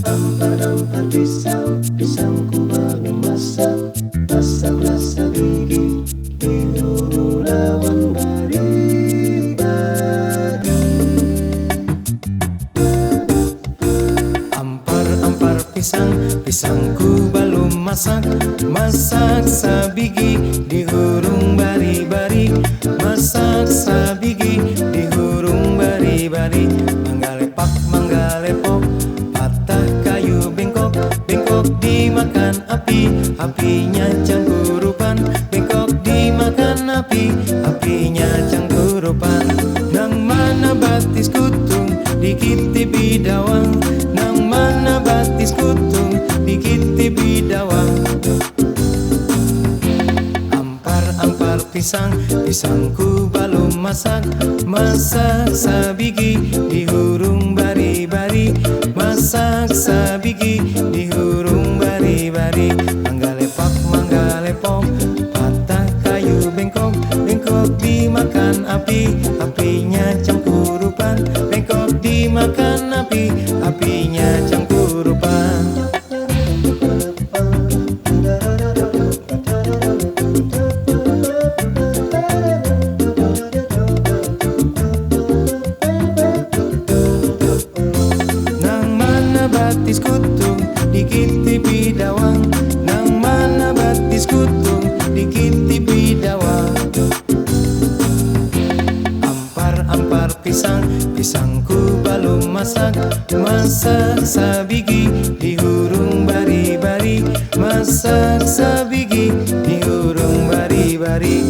Ampar-ampar pisang, pisangku baru masak. Rasa-rasa gigi dihuru lawan bari-bari. Ampar-ampar pisang, pisangku belum masak. Masak sabigi dihurung bari-bari. Masak sabigi dihurung bari-bari. Manggalepak manggalepok, patah kayu bengkok. Bengkok dimakan api, apinya cangkurupan. Bengkok dimakan api, apinya cangkurupan. Nang mana batis kutung dikiti bidawang. Nang mana batis kutung dikiti bidawang. Ampar-ampar pisang, pisangku belum masak. Masak sabigi dihurung bari-bari. Masak sabigi dihurung bari-bari. Manggalepak manggalepok, patah kayu bengkok. Bengkok dimakan api, apinya cangkurupan. Bengkok dimakan api, apinya cangkurupan. Batis kutung dikiti bidawang. Nang mana batis kutung dikiti bidawang. Ampar-ampar pisang, pisangku belum masak. Masak sabigi dihurung bari-bari. Masak sabigi dihurung bari-bari.